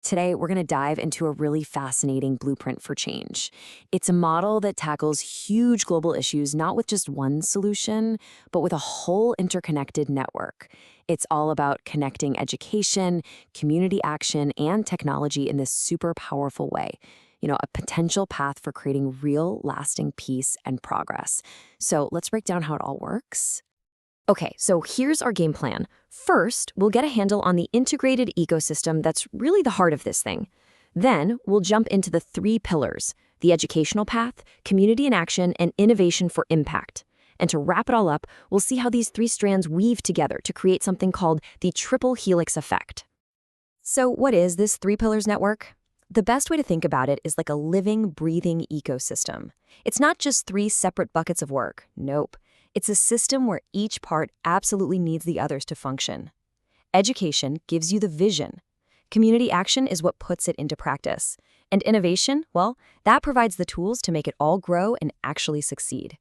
Today, we're going to dive into a really fascinating blueprint for change. It's a model that tackles huge global issues not with just one solution, but with a whole interconnected network. It's all about connecting education, community action, and technology in this super powerful way. A potential path for creating real, lasting peace and progress. So let's break down how it all works. Okay, so here's our game plan. First, we'll get a handle on the integrated ecosystem that's really the heart of this thing. Then, we'll jump into the three pillars: the educational path, community in action, and innovation for impact. And to wrap it all up, we'll see how these three strands weave together to create something called the triple helix effect. So, what is this three pillars network? The best way to think about it is like a living, breathing ecosystem. It's not just three separate buckets of work. Nope. It's a system where each part absolutely needs the others to function. Education gives you the vision. Community action is what puts it into practice. And innovation, well, that provides the tools to make it all grow and actually succeed.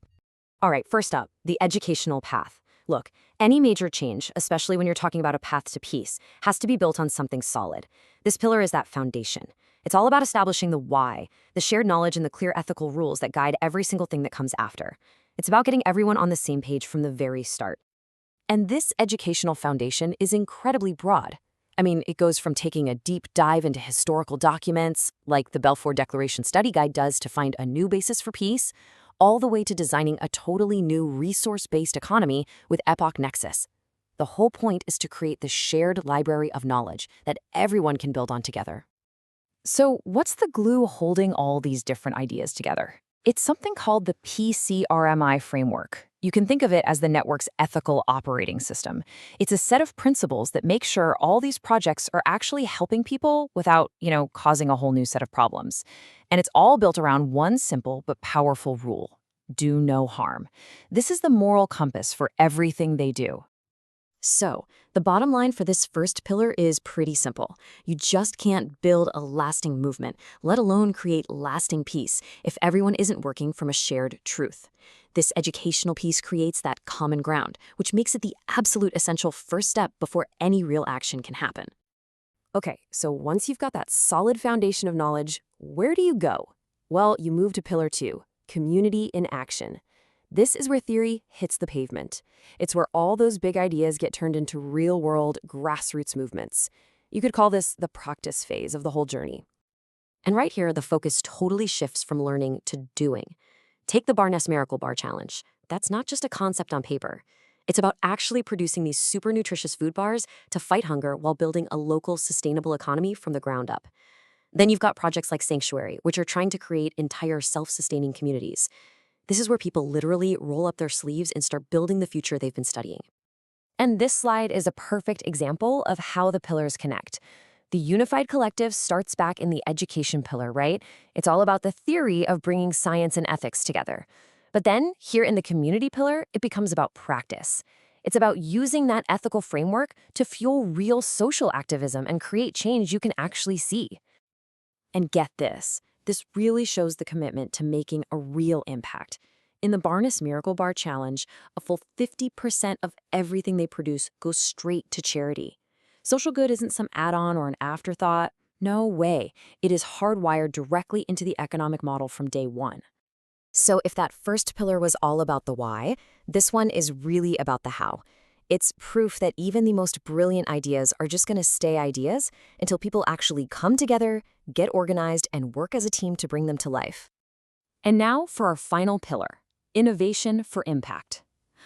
All right, first up, the educational path. Look, any major change, especially when you're talking about a path to peace, has to be built on something solid. This pillar is that foundation. It's all about establishing the why, the shared knowledge and the clear ethical rules that guide every single thing that comes after. It's about getting everyone on the same page from the very start. And this educational foundation is incredibly broad. I mean, it goes from taking a deep dive into historical documents, like the Balfour Declaration Study Guide does to find a new basis for peace, all the way to designing a totally new resource-based economy with Epoch Nexus. The whole point is to create the shared library of knowledge that everyone can build on together. So what's the glue holding all these different ideas together? It's something called the PCRMI framework. You can think of it as the network's ethical operating system. It's a set of principles that make sure all these projects are actually helping people without, causing a whole new set of problems. And it's all built around one simple but powerful rule: do no harm. This is the moral compass for everything they do. So, the bottom line for this first pillar is pretty simple. You just can't build a lasting movement, let alone create lasting peace, if everyone isn't working from a shared truth. This educational piece creates that common ground, which makes it the absolute essential first step before any real action can happen. Okay, so once you've got that solid foundation of knowledge, where do you go? Well, you move to pillar 2, community in action. This is where theory hits the pavement. It's where all those big ideas get turned into real-world, grassroots movements. You could call this the practice phase of the whole journey. And right here, the focus totally shifts from learning to doing. Take the Bar Ness Miracle Bar Challenge. That's not just a concept on paper. It's about actually producing these super nutritious food bars to fight hunger while building a local, sustainable economy from the ground up. Then you've got projects like Sanctuary, which are trying to create entire self-sustaining communities. This is where people literally roll up their sleeves and start building the future they've been studying. And this slide is a perfect example of how the pillars connect. The Unified Collective starts back in the education pillar, right? It's all about the theory of bringing science and ethics together. But then, here in the community pillar, it becomes about practice. It's about using that ethical framework to fuel real social activism and create change you can actually see. And get this. This really shows the commitment to making a real impact. In the Bar Ness Miracle Bar Challenge, a full 50% of everything they produce goes straight to charity. Social good isn't some add-on or an afterthought. No way. It is hardwired directly into the economic model from day one. So if that first pillar was all about the why, this one is really about the how. It's proof that even the most brilliant ideas are just going to stay ideas until people actually come together, get organized, and work as a team to bring them to life. And now for our final pillar, innovation for impact.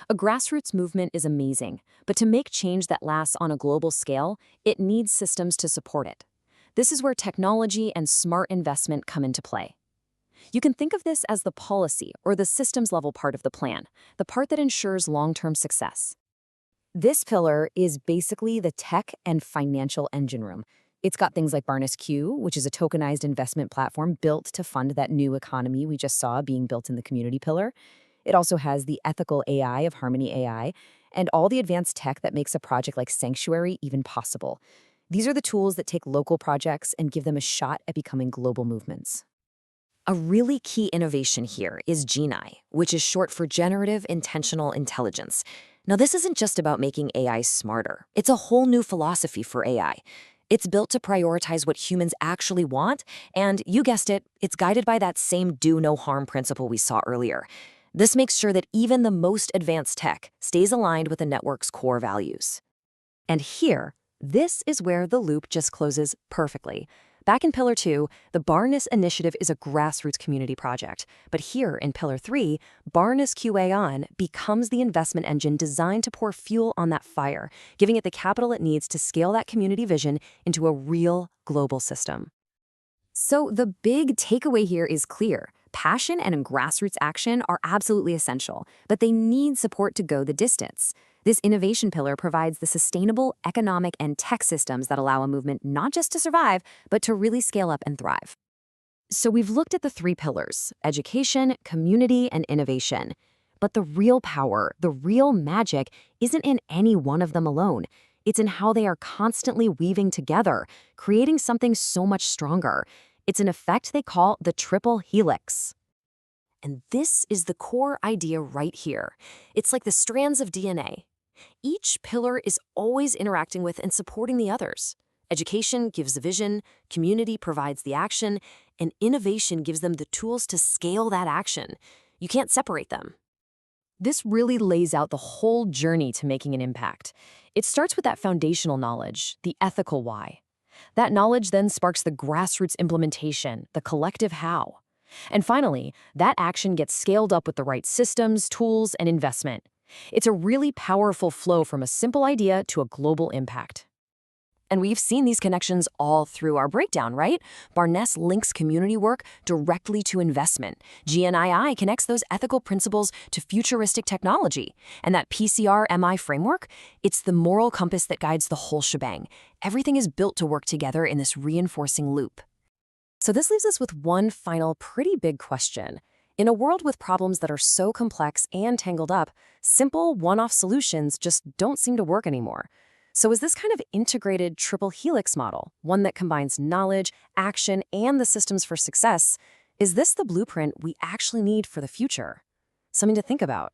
A grassroots movement is amazing, but to make change that lasts on a global scale, it needs systems to support it. This is where technology and smart investment come into play. You can think of this as the policy or the systems level part of the plan, the part that ensures long-term success. This pillar is basically the tech and financial engine room. It's got things like Bar Ness Q, which is a tokenized investment platform built to fund that new economy we just saw being built in the community pillar. It also has the ethical AI of Harmony AI and all the advanced tech that makes a project like Sanctuary even possible. These are the tools that take local projects and give them a shot at becoming global movements. A really key innovation here is GenAI, which is short for Generative Intentional Intelligence. Now, this isn't just about making AI smarter. It's a whole new philosophy for AI. It's built to prioritize what humans actually want, and you guessed it, it's guided by that same do no harm principle we saw earlier. This makes sure that even the most advanced tech stays aligned with the network's core values. And here, this is where the loop just closes perfectly. Back in Pillar 2, the Barnes Initiative is a grassroots community project. But here in Pillar 3, Barnes QAon becomes the investment engine designed to pour fuel on that fire, giving it the capital it needs to scale that community vision into a real global system. So the big takeaway here is clear. Passion and grassroots action are absolutely essential, but they need support to go the distance. This innovation pillar provides the sustainable economic and tech systems that allow a movement not just to survive, but to really scale up and thrive. So we've looked at the three pillars: education, community, and innovation. But the real power, the real magic, isn't in any one of them alone. It's in how they are constantly weaving together, creating something so much stronger. It's an effect they call the triple helix. And this is the core idea right here. It's like the strands of DNA. Each pillar is always interacting with and supporting the others. Education gives the vision, community provides the action, and innovation gives them the tools to scale that action. You can't separate them. This really lays out the whole journey to making an impact. It starts with that foundational knowledge, the ethical why. That knowledge then sparks the grassroots implementation, the collective how. And finally, that action gets scaled up with the right systems, tools, and investment. It's a really powerful flow from a simple idea to a global impact. And we've seen these connections all through our breakdown, right? Barnes links community work directly to investment. GNII connects those ethical principles to futuristic technology. And that PCR-MI framework, it's the moral compass that guides the whole shebang. Everything is built to work together in this reinforcing loop. So this leaves us with one final pretty big question. In a world with problems that are so complex and tangled up, simple one-off solutions just don't seem to work anymore. So is this kind of integrated triple helix model, one that combines knowledge, action, and the systems for success, is this the blueprint we actually need for the future? Something to think about.